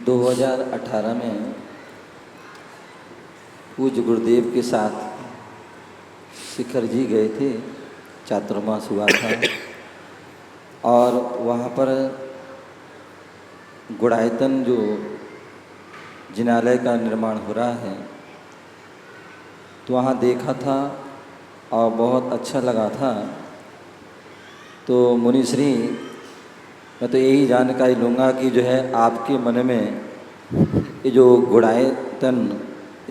2018 में पूज्य गुरुदेव के साथ शिखर जी गए थे, चातुर्मास हुआ था और वहाँ पर गुड़ायतन जो जिनालय का निर्माण हो रहा है तो वहाँ देखा था और बहुत अच्छा लगा था। तो मुनिश्री, मैं तो यही जानकारी लूँगा कि जो है आपके मन में ये जो गुड़ायतन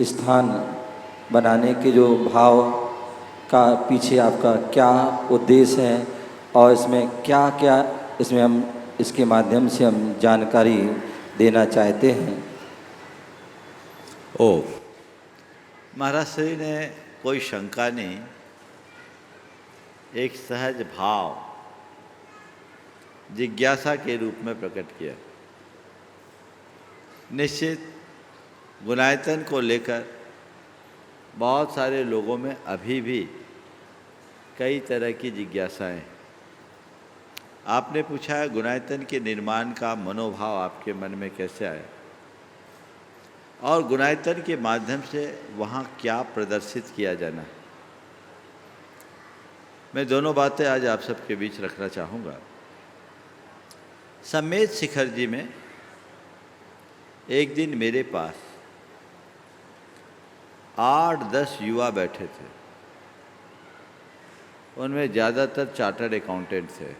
स्थान बनाने के जो भाव का पीछे आपका क्या उद्देश्य है और इसमें क्या क्या इसमें हम इसके माध्यम से हम जानकारी देना चाहते हैं। ओ महाराज श्री ने कोई शंका नहीं, एक सहज भाव जिज्ञासा के रूप में प्रकट किया। निश्चित गुणायतन को लेकर बहुत सारे लोगों में अभी भी कई तरह की जिज्ञासाएं। आपने पूछा है गुणायतन के निर्माण का मनोभाव आपके मन में कैसे आया और गुणायतन के माध्यम से वहाँ क्या प्रदर्शित किया जाना है। मैं दोनों बातें आज आप सबके बीच रखना चाहूँगा। सम्मेद शिखर जी में एक दिन मेरे पास 8-10 युवा बैठे थे, उनमें ज़्यादातर चार्टर्ड अकाउंटेंट थे।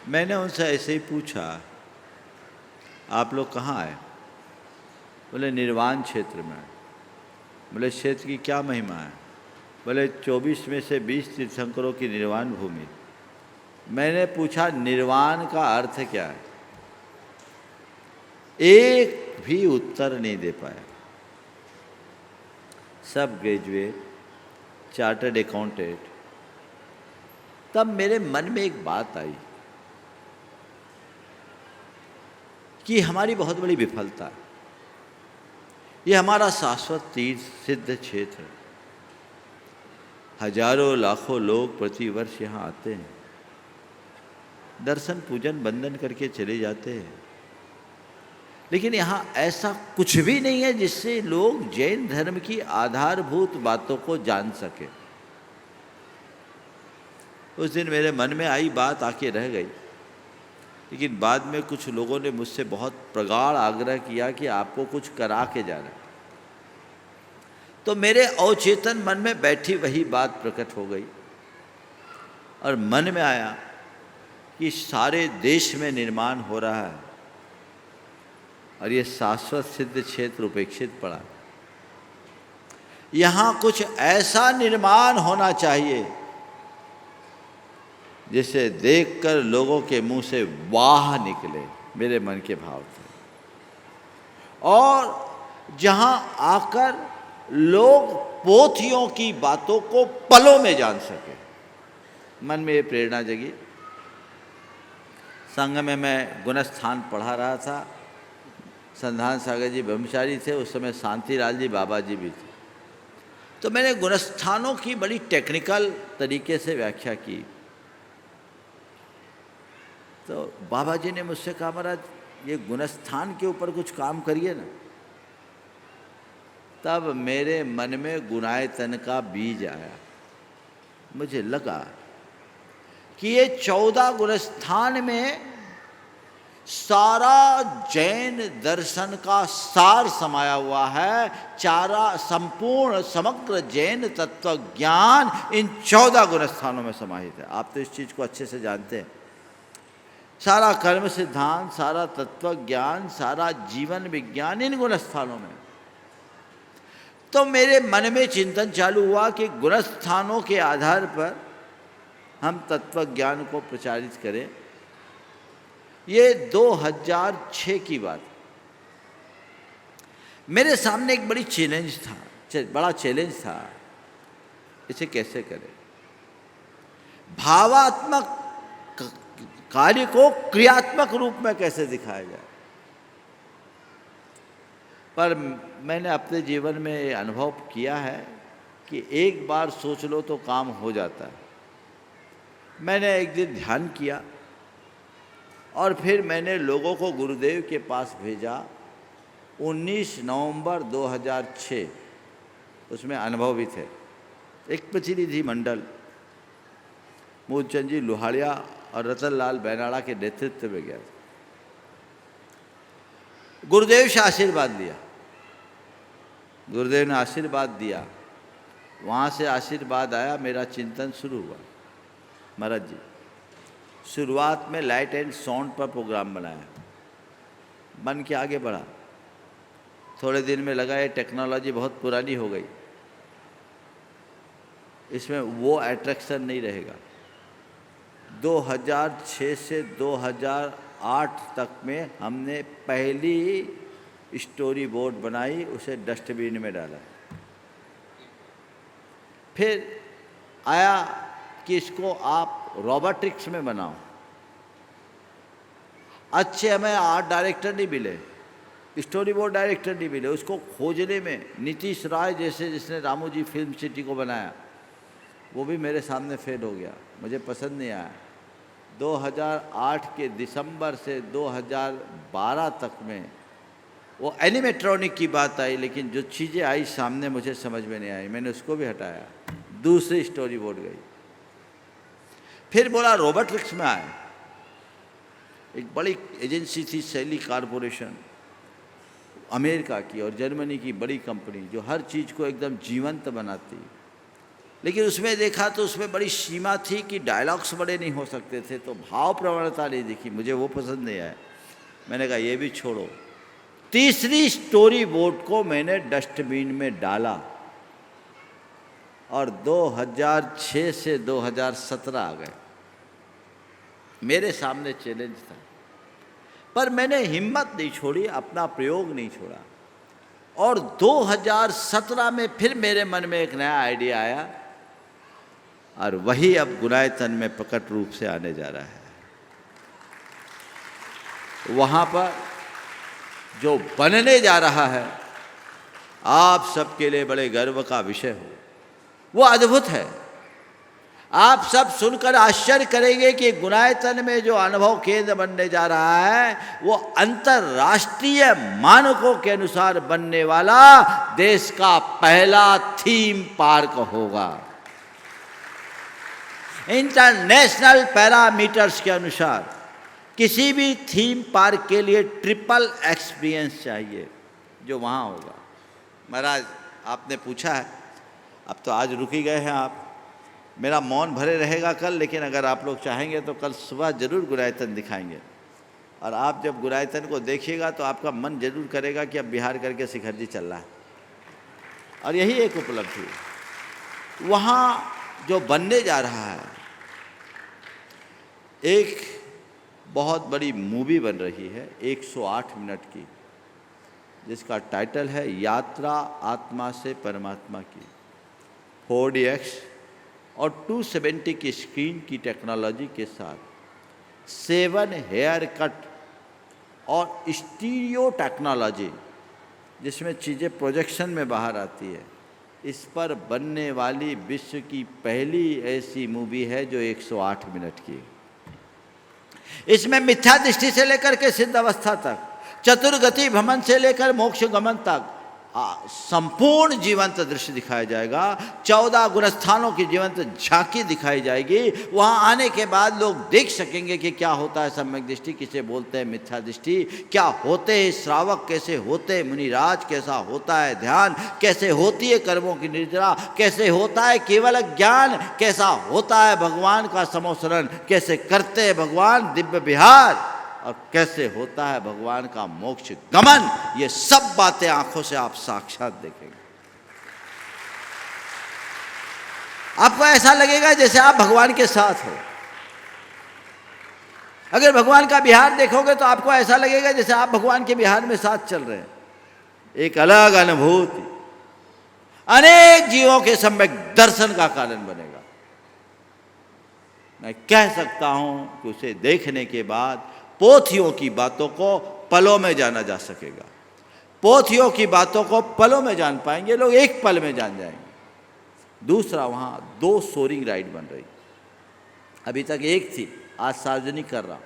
मैंने उनसे ऐसे ही पूछा, आप लोग कहाँ आए? बोले निर्वाण क्षेत्र में। बोले क्षेत्र की क्या महिमा है? बोले 24 में से 20 तीर्थंकरों की निर्वाण भूमि। मैंने पूछा निर्वाण का अर्थ क्या है? एक भी उत्तर नहीं दे पाया। सब ग्रेजुएट, चार्टर्ड अकाउंटेंट। तब मेरे मन में एक बात आई कि हमारी बहुत बड़ी विफलता है। ये हमारा शाश्वत तीर्थ सिद्ध क्षेत्र है। हजारों लाखों लोग प्रतिवर्ष यहाँ आते हैं, दर्शन पूजन वंदन करके चले जाते हैं, लेकिन यहाँ ऐसा कुछ भी नहीं है जिससे लोग जैन धर्म की आधारभूत बातों को जान सके। उस दिन मेरे मन में आई बात आके रह गई, लेकिन बाद में कुछ लोगों ने मुझसे बहुत प्रगाढ़ आग्रह किया कि आपको कुछ करा के जाना। तो मेरे अवचेतन मन में बैठी वही बात प्रकट हो गई और मन में आया कि सारे देश में निर्माण हो रहा है और ये शाश्वत सिद्ध क्षेत्र उपेक्षित पड़ा। यहाँ कुछ ऐसा निर्माण होना चाहिए जिसे देखकर लोगों के मुंह से वाह निकले। मेरे मन के भाव थे, और जहाँ आकर लोग पोथियों की बातों को पलों में जान सके। मन में ये प्रेरणा जगी। संघ में मैं गुणस्थान पढ़ा रहा था। संधान सागर जी ब्रह्मचारी थे, उस समय शांतिलाल जी बाबा जी भी थे। तो मैंने गुणस्थानों की बड़ी टेक्निकल तरीके से व्याख्या की। तो बाबा जी ने मुझसे कहा, महाराज ये गुणस्थान के ऊपर कुछ काम करिए ना। तब मेरे मन में गुणायतन का बीज आया। मुझे लगा कि ये 14 गुणस्थान में सारा जैन दर्शन का सार समाया हुआ है। संपूर्ण समग्र जैन तत्व ज्ञान इन 14 गुणस्थानों में समाहित है। आप तो इस चीज को अच्छे से जानते हैं। सारा कर्म सिद्धांत, सारा तत्व ज्ञान, सारा जीवन विज्ञान इन गुणस्थानों में। तो मेरे मन में चिंतन चालू हुआ कि गुणस्थानों के आधार पर हम तत्व ज्ञान को प्रचारित करें। ये 2006 की बात। मेरे सामने एक बड़ा चैलेंज था। इसे कैसे करें? भावात्मक कार्य को क्रियात्मक रूप में कैसे दिखाया जाए? पर मैंने अपने जीवन में ये अनुभव किया है कि एक बार सोच लो तो काम हो जाता है। मैंने एक दिन ध्यान किया और फिर मैंने लोगों को गुरुदेव के पास भेजा 19 नवंबर 2006। उसमें अनुभव भी थे। एक प्रतिनिधि मंडल मूलचंद जी लोहाड़िया और रतन लाल बैनाड़ा के नेतृत्व में गया। गुरुदेव से आशीर्वाद लिया, गुरुदेव ने आशीर्वाद दिया, वहाँ से आशीर्वाद आया, मेरा चिंतन शुरू हुआ। महाराज जी शुरुआत में लाइट एंड साउंड पर प्रोग्राम बनाया, बन के आगे बढ़ा। थोड़े दिन में लगा ये टेक्नोलॉजी बहुत पुरानी हो गई, इसमें वो अट्रैक्शन नहीं रहेगा। 2006 से 2008 तक में हमने पहली स्टोरी बोर्ड बनाई, उसे डस्टबिन में डाला। फिर आया कि इसको आप रोबोटिक्स में बनाओ। अच्छे हमें आर्ट डायरेक्टर नहीं मिले, स्टोरी बोर्ड डायरेक्टर नहीं मिले। उसको खोजने में नीतीश राय जैसे जिसने रामोजी फिल्म सिटी को बनाया, वो भी मेरे सामने फेल हो गया, मुझे पसंद नहीं आया। 2008 के दिसंबर से 2012 तक में वो एनिमेट्रॉनिक की बात आई, लेकिन जो चीज़ें आई सामने मुझे समझ में नहीं आई, मैंने उसको भी हटाया, दूसरी स्टोरी बोर्ड गई। फिर बोला रोबोटिक्स में आए। एक बड़ी एजेंसी थी शैली कॉरपोरेशन, अमेरिका की और जर्मनी की बड़ी कंपनी, जो हर चीज़ को एकदम जीवंत बनाती। लेकिन उसमें देखा तो उसमें बड़ी सीमा थी कि डायलॉग्स बड़े नहीं हो सकते थे, तो भाव प्रवणता नहीं दिखी, मुझे वो पसंद नहीं आया। मैंने कहा ये भी छोड़ो। तीसरी स्टोरी बोर्ड को मैंने डस्टबिन में डाला और 2006 से 2017 आ गए। मेरे सामने चैलेंज था, पर मैंने हिम्मत नहीं छोड़ी, अपना प्रयोग नहीं छोड़ा। और 2017 में फिर मेरे मन में एक नया आइडिया आया और वही अब गुनायतन में प्रकट रूप से आने जा रहा है। वहाँ पर जो बनने जा रहा है, आप सबके लिए बड़े गर्व का विषय हो, वो अद्भुत है। आप सब सुनकर आश्चर्य करेंगे कि गुनायतन में जो अनुभव केंद्र बनने जा रहा है वो अंतरराष्ट्रीय मानकों के अनुसार बनने वाला देश का पहला थीम पार्क होगा। इंटरनेशनल पैरामीटर्स के अनुसार किसी भी थीम पार्क के लिए ट्रिपल एक्सपीरियंस चाहिए, जो वहाँ होगा। महाराज आपने पूछा है, अब तो आज रुक ही गए हैं आप, मेरा मौन भरे रहेगा कल, लेकिन अगर आप लोग चाहेंगे तो कल सुबह जरूर गुनायतन दिखाएंगे। और आप जब गुनायतन को देखिएगा तो आपका मन जरूर करेगा कि अब बिहार करके शिखर जी चल रहा है। और यही एक उपलब्धि वहाँ जो बनने जा रहा है। एक बहुत बड़ी मूवी बन रही है 108 मिनट की, जिसका टाइटल है यात्रा आत्मा से परमात्मा की। 4DX और 270 की स्क्रीन की टेक्नोलॉजी के साथ 7 हेयर कट और स्टीरियो टेक्नोलॉजी, जिसमें चीज़ें प्रोजेक्शन में बाहर आती है, इस पर बनने वाली विश्व की पहली ऐसी मूवी है जो 108 मिनट की। इसमें मिथ्या दृष्टि से लेकर के सिद्ध अवस्था तक, चतुर्गति भ्रमण से लेकर मोक्ष गमन तक संपूर्ण जीवंत दृश्य दिखाया जाएगा। 14 गुणस्थानों की जीवंत झांकी दिखाई जाएगी। वहां आने के बाद लोग देख सकेंगे कि क्या होता है सम्यक दृष्टि, किसे बोलते हैं मिथ्या दृष्टि, क्या होते हैं श्रावक, कैसे होते हैं मुनिराज, कैसा होता है ध्यान, कैसे होती है कर्मों की निद्रा, कैसे होता है केवल ज्ञान, कैसा होता है भगवान का समोसरण, कैसे करते हैं भगवान दिव्य विहार, और कैसे होता है भगवान का मोक्ष गमन। ये सब बातें आंखों से आप साक्षात देखेंगे। आपको ऐसा लगेगा जैसे आप भगवान के साथ हो। अगर भगवान का विहार देखोगे तो आपको ऐसा लगेगा जैसे आप भगवान के विहार में साथ चल रहे हैं। एक अलग अनुभूति अनेक जीवों के सम्यक दर्शन का कारण बनेगा। मैं कह सकता हूं कि उसे देखने के बाद पोथियों की बातों को पलों में जाना जा सकेगा। पोथियों की बातों को पलों में जान पाएंगे लोग, एक पल में जान जाएंगे। दूसरा, वहां 2 सोरिंग राइड बन रही, अभी तक एक थी, आज सार्वजनिक कर रहा हूं।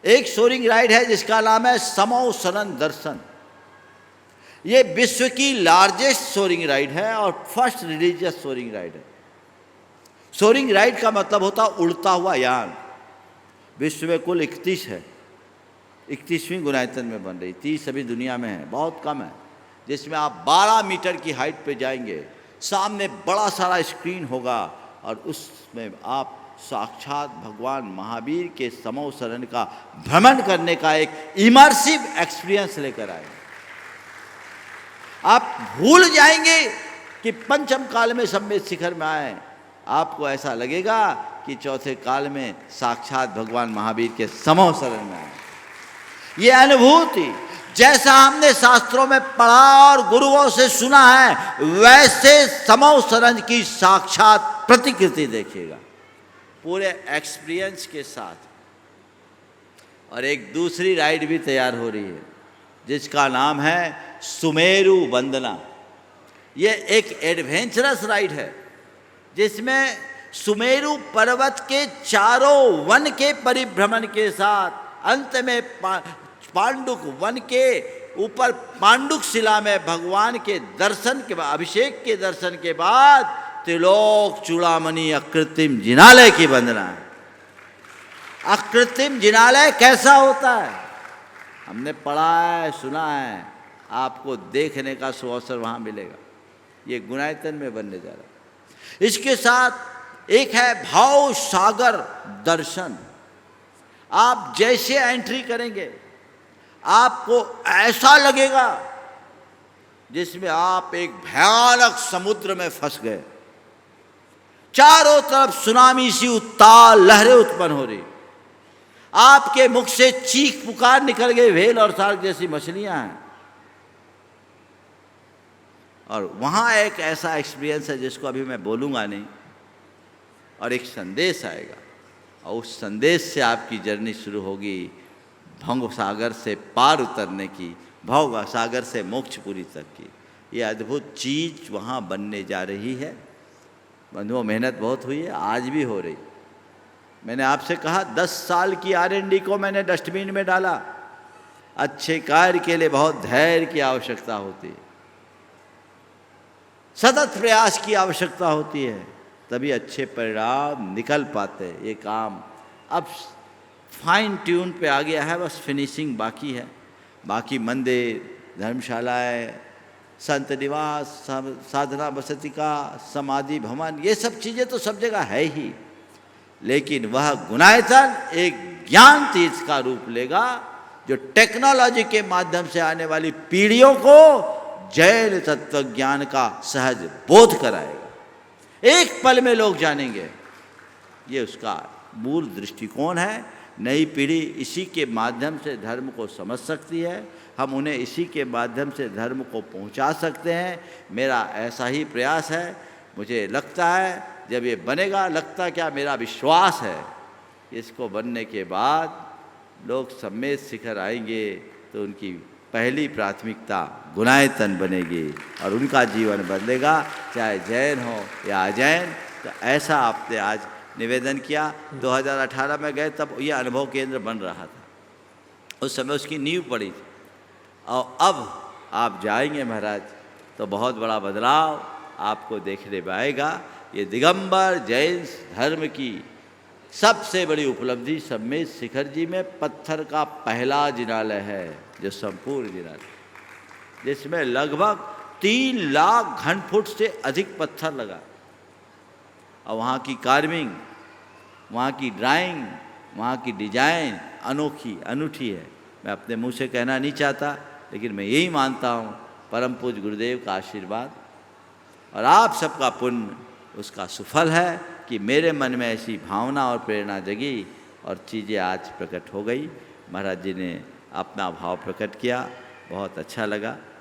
एक सोरिंग राइड है जिसका नाम है समो सरन दर्शन। ये विश्व की लार्जेस्ट सोरिंग राइड है और फर्स्ट रिलीजियस सोरिंग राइड है। सोरिंग राइड का मतलब होता उड़ता हुआ यान। विश्व में कुल 31 है, 31वीं गुनायतन में बन रही, 30 अभी दुनिया में है, बहुत कम है, जिसमें आप 12 मीटर की हाइट पे जाएंगे, सामने बड़ा सारा स्क्रीन होगा और उसमें आप साक्षात भगवान महावीर के समो सरन का भ्रमण करने का एक इमर्सिव एक्सपीरियंस लेकर आएंगे। आप भूल जाएंगे कि पंचम काल में सम्मेद शिखर में आए, आपको ऐसा लगेगा कि चौथे काल में साक्षात भगवान महावीर के समो सरन में आए। ये अनुभूति जैसा हमने शास्त्रों में पढ़ा और गुरुओं से सुना है, वैसे समो सरन की साक्षात प्रतिकृति देखिएगा पूरे एक्सपीरियंस के साथ। और एक दूसरी राइड भी तैयार हो रही है जिसका नाम है सुमेरु वंदना। ये एक एडवेंचरस राइड है जिसमें सुमेरु पर्वत के चारों वन के परिभ्रमण के साथ अंत में पांडुक वन के ऊपर पांडुक शिला में भगवान के दर्शन के बाद, अभिषेक के दर्शन के बाद त्रिलोक चूड़ामणि अकृत्रिम जिनालय की वंदना है। अकृत्रिम जिनालय कैसा होता है हमने पढ़ा है, सुना है, आपको देखने का सुअवसर वहाँ मिलेगा। ये गुनायतन में बनने जा रहा है। इसके साथ एक है भाव सागर दर्शन। आप जैसे एंट्री करेंगे आपको ऐसा लगेगा जिसमें आप एक भयानक समुद्र में फंस गए। चारों तरफ सुनामी सी उत्ताल लहरें उत्पन्न हो रही, आपके मुख से चीख पुकार निकल गए, व्हेल और शार्क जैसी मछलियां हैं। और वहां एक ऐसा एक्सपीरियंस है जिसको अभी मैं बोलूंगा नहीं, और एक संदेश आएगा और उस संदेश से आपकी जर्नी शुरू होगी भंग सागर से पार उतरने की, भव सागर से मोक्षपुरी तक की। ये अद्भुत चीज वहां बनने जा रही है। बंधुओं, मेहनत बहुत हुई है, आज भी हो रही। मैंने आपसे कहा 10 साल की R&D को मैंने डस्टबिन में डाला। अच्छे कार्य के लिए बहुत धैर्य की आवश्यकता होती है, सतत प्रयास की आवश्यकता होती है, तभी अच्छे परिणाम निकल पाते हैं। ये काम अब फाइन ट्यून पे आ गया है, बस फिनिशिंग बाकी है। बाकी मंदिर, धर्मशालाएं, संत निवास, साधना बसतिका, समाधि भवन, ये सब चीज़ें तो सब जगह है ही, लेकिन वह गुनायतन एक ज्ञान तीर्थ का रूप लेगा जो टेक्नोलॉजी के माध्यम से आने वाली पीढ़ियों को जैन तत्व ज्ञान का सहज बोध कराएगा। एक पल में लोग जानेंगे। ये उसका मूल दृष्टिकोण है। नई पीढ़ी इसी के माध्यम से धर्म को समझ सकती है, हम उन्हें इसी के माध्यम से धर्म को पहुंचा सकते हैं। मेरा ऐसा ही प्रयास है। मुझे लगता है जब ये बनेगा, लगता क्या मेरा विश्वास है, इसको बनने के बाद लोग सम्मेद शिखर आएंगे तो उनकी पहली प्राथमिकता गुनायतन बनेगी और उनका जीवन बदलेगा, चाहे जैन हो या अजैन। तो ऐसा आपने आज निवेदन किया। 2018 में गए तब यह अनुभव केंद्र बन रहा था, उस समय उसकी नींव पड़ी थी। और अब आप जाएंगे महाराज तो बहुत बड़ा बदलाव आपको देखने में आएगा। ये दिगंबर जैन धर्म की सबसे बड़ी उपलब्धि सम्मेद शिखर जी में पत्थर का पहला जिनालय है, जो संपूर्ण जिनालय, जिसमें लगभग 3 लाख घन फुट से अधिक पत्थर लगा। और वहाँ की कार्विंग, वहाँ की ड्राइंग, वहाँ की डिजाइन अनूठी है। मैं अपने मुंह से कहना नहीं चाहता, लेकिन मैं यही मानता हूँ परम पूज्य गुरुदेव का आशीर्वाद और आप सबका पुण्य उसका सुफल है कि मेरे मन में ऐसी भावना और प्रेरणा जगी और चीज़ें आज प्रकट हो गई। महाराज जी ने अपना भाव प्रकट किया, बहुत अच्छा लगा।